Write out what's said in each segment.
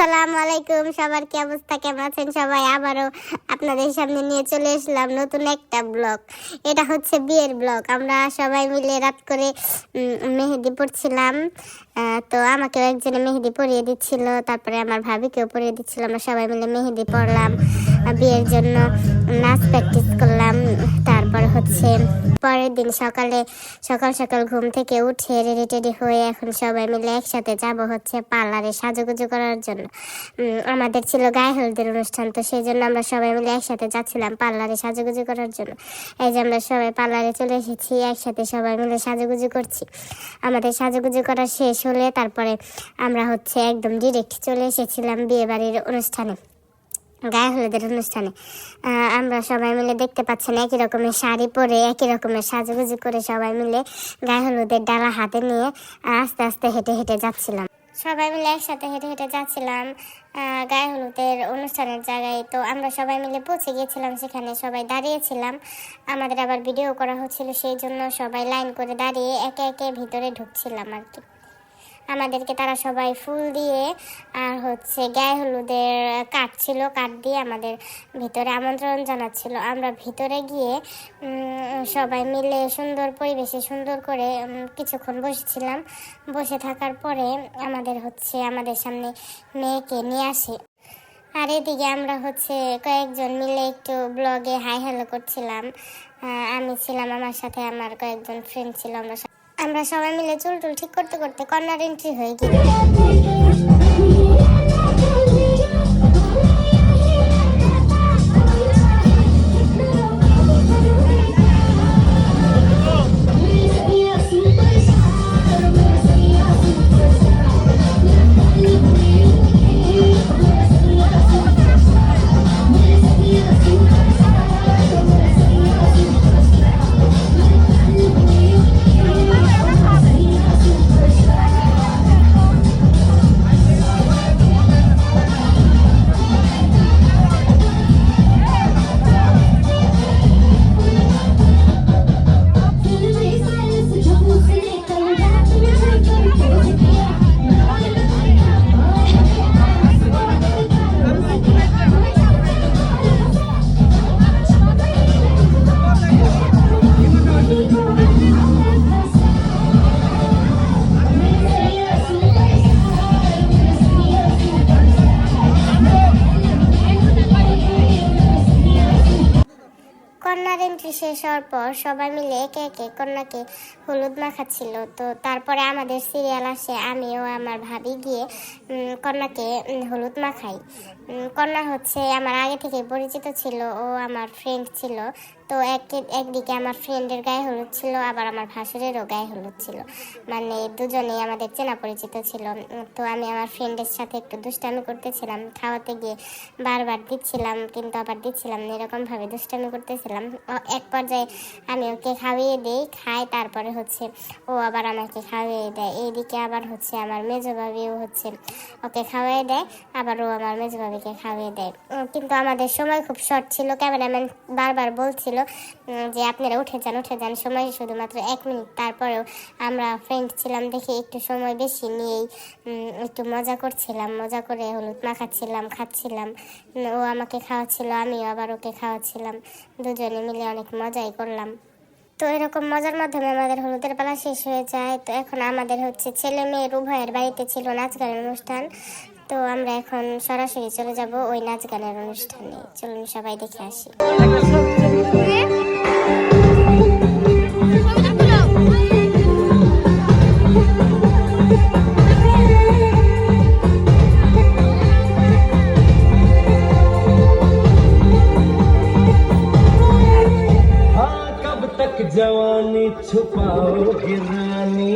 আসসালামু আলাইকুম, সবার কি অবস্থা, কেমন আছেন সবাই? আবারও আপনাদের সামনে নিয়ে চলে এসলাম নতুন একটা ব্লগ। এটা হচ্ছে বিয়ের ব্লগ। আমরা সবাই মিলে রাত করে মেহেদি পড়ছিলাম। তো আমাকেও একজনে মেহেদি পরিয়ে দিচ্ছিল, তারপরে আমার ভাবিকেও পরিয়ে দিচ্ছিল। আমরা সবাই মিলে মেহেদি পড়লাম, বিয়ের জন্য নাচ প্র্যাকটিস করলাম। তারপর হচ্ছে পরের দিন সকাল সকাল ঘুম থেকে উঠে রেডি টেডি হয়ে এখন সবাই মিলে একসাথে যাব হচ্ছে পার্লারে সাজুগুজু করার জন্য। আমাদের ছিল গায়ে হলুদের অনুষ্ঠান, তো সেই জন্য আমরা সবাই মিলে একসাথে যাচ্ছিলাম পার্লারে সাজুগুজু করার জন্য। এই যে আমরা সবাই পার্লারে চলে এসেছি, একসাথে সবাই মিলে সাজুগুজু করছি। আমাদের সাজুগুজু করা শেষ হলে তারপরে আমরা হচ্ছে একদম ডিরেক্ট চলে এসেছিলাম বিয়ে বাড়ির অনুষ্ঠানে, গায়ে হলুদের অনুষ্ঠানে। আমরা সবাই মিলে দেখতে পাচ্ছেন একই রকমের শাড়ি পরে একই রকমের সাজুগুজু করে সবাই মিলে গায়ে হলুদের ডালা হাতে নিয়ে আস্তে আস্তে হেঁটে হেঁটে যাচ্ছিলাম। সবাই মিলে একসাথে হেঁটে হেঁটে যাচ্ছিলাম গায়ে হলুদের অনুষ্ঠানের জায়গায়। তো আমরা সবাই মিলে পৌঁছে গিয়েছিলাম, সেখানে সবাই দাঁড়িয়েছিলাম। আমাদের আবার ভিডিও করা হচ্ছিল, সেই জন্য সবাই লাইন করে দাঁড়িয়ে একে একে ভিতরে ঢুকছিলাম আর কি। আমাদেরকে তারা সবাই ফুল দিয়ে আর হচ্ছে গায়ে হলুদের কার্ড ছিল, কার্ড দিয়ে আমাদের ভিতরে আমন্ত্রণ জানাচ্ছিল। আমরা ভিতরে গিয়ে সবাই মিলে সুন্দর পরিবেশে সুন্দর করে কিছুক্ষণ বসেছিলাম। বসে থাকার পরে আমাদের সামনে মেয়েকে নিয়ে আসে। আর এদিকে আমরা হচ্ছে কয়েকজন মিলে একটু ব্লগে হাই হ্যালো করছিলাম। আমি ছিলাম, আমার সাথে আমার কয়েকজন ফ্রেন্ড ছিল। আমরা সবাই মিলে চুল ঠিক করতে করতে কর্নার এন্ট্রি হয়ে গেল। কন্যার এন্ট্রি শেষ হওয়ার পর সবাই মিলে একে একে কন্যাকে হলুদ মাখাচ্ছিল। তো তারপরে আমাদের সিরিয়াল আসে, আমিও আমার ভাবি গিয়ে কন্যাকে হলুদ মাখাই। কন্যা হচ্ছে আমার আগে থেকে পরিচিত ছিল, ও আমার ফ্রেন্ড ছিল। তো একদিকে আমার ফ্রেন্ডের গায়ে হলুদ ছিল, আবার আমার ভাসুরেরও গায়ে হলুদ ছিল, মানে দুজনেই আমাদের চেনা পরিচিত ছিল। তো আমি আমার ফ্রেন্ডের সাথে একটু দুষ্টামি করতেছিলাম, খাওয়াতে গিয়ে বারবার দিচ্ছিলাম কিন্তু আবার দিচ্ছিলাম না, এরকমভাবে দুষ্টামি করতেছিলাম। এক পর্যায়ে আমি ওকে খাইয়ে দিই, খাই, তারপরে হচ্ছে ও আবার আমাকে খাইয়ে দেয়। এইদিকে আবার হচ্ছে আমার মেজো ভাবিও হচ্ছে ওকে খাওয়াই দেয়, আবার ও আমার মেজো ভাবিকে খাইয়ে দেয়। কিন্তু আমাদের সময় খুব শর্ট ছিল, ক্যামেরাম্যান বারবার বলছিল যে আপনারা উঠে যান, সময় শুধুমাত্র 1 মিনিট। তারপরেও আমরা ফ্রেন্ড ছিলাম দেখে একটু সময় বেশি নিয়েই একটু মজা করছিলাম, মজা করে হলুদ মাখাচ্ছিলাম, খাচ্ছিলাম। ও আমাকে খাওয়াচ্ছিল, আমিও আবার ওকে খাওয়াচ্ছিলাম, দুজনে মিলে অনেক মজাই করলাম। তো এরকম মজার মাধ্যমে আমাদের হলুদের পালা শেষ হয়ে যায়। তো এখন আমাদের হচ্ছে ছেলে মেয়ের উভয়ের বাড়িতে ছিল নাচ গানের অনুষ্ঠান। তো আমরা এখন সরাসরি চলে যাব ওই নাচ গানের অনুষ্ঠানে। চলুন সবাই দেখে আসি। जवानी छुपाओगे रानी,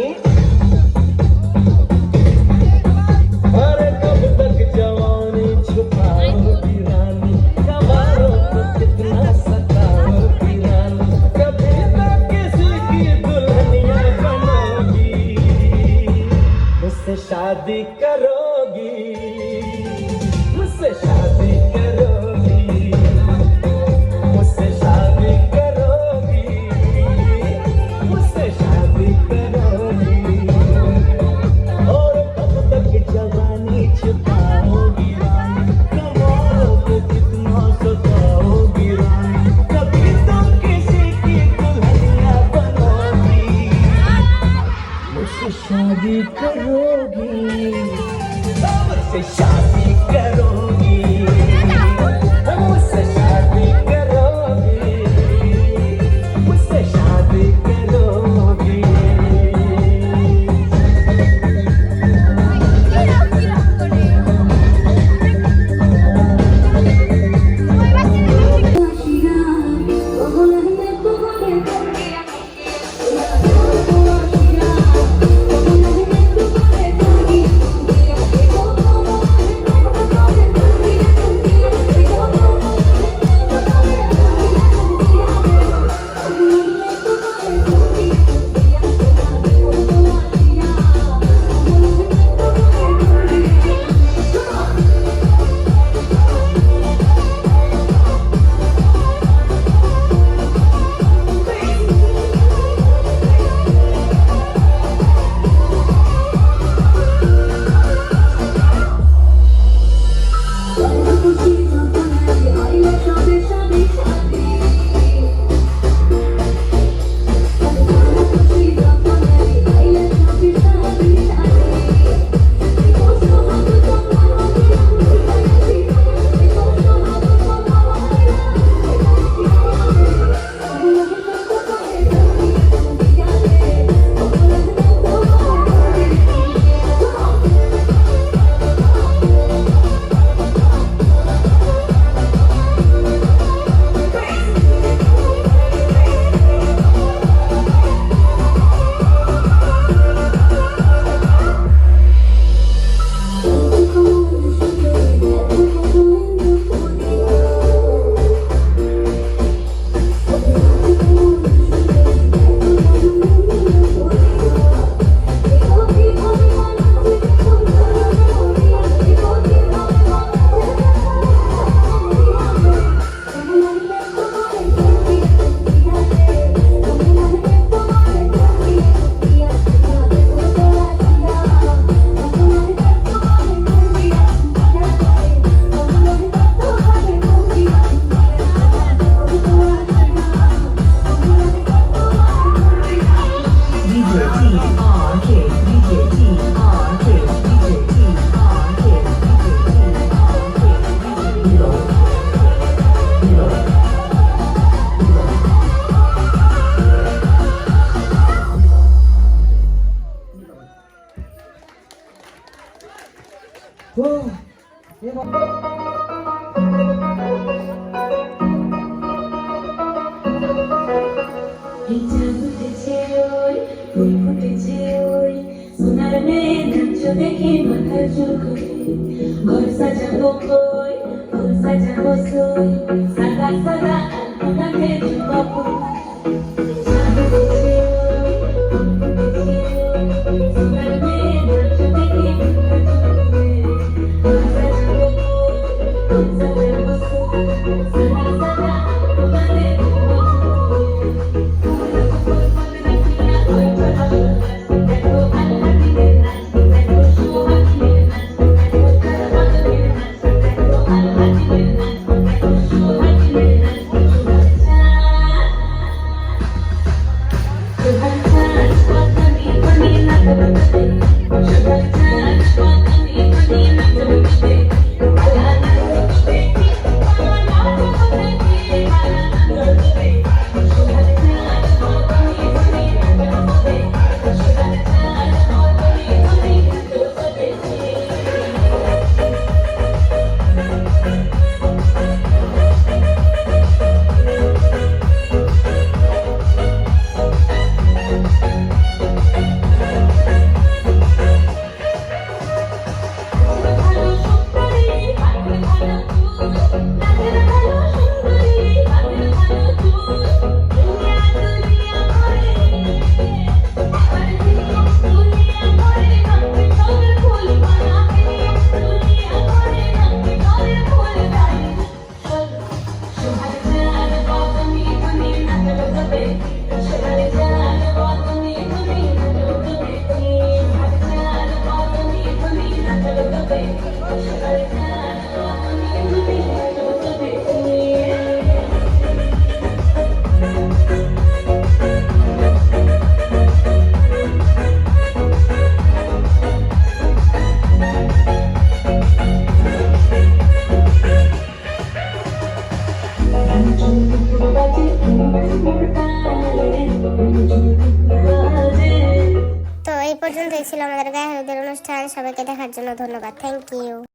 अरे कब तक जवानी छुपाओगी रानी, कबारों को कितना सताओगी रानी, कभी तो किसी की दुल्हनिया बनोगी, मुझसे शादी करोगी, मुझसे शादी करोगी, मुझसे शादी करोगी, मुझसे शादी करोगी। मुझसे शादी करोगी, मुझसे शादी करोगी, मुझसे शादी करोगी। ছিল আমাদের গায়ে হলুদের অনুষ্ঠান। সবাইকে দেখার জন্য ধন্যবাদ। Thank you.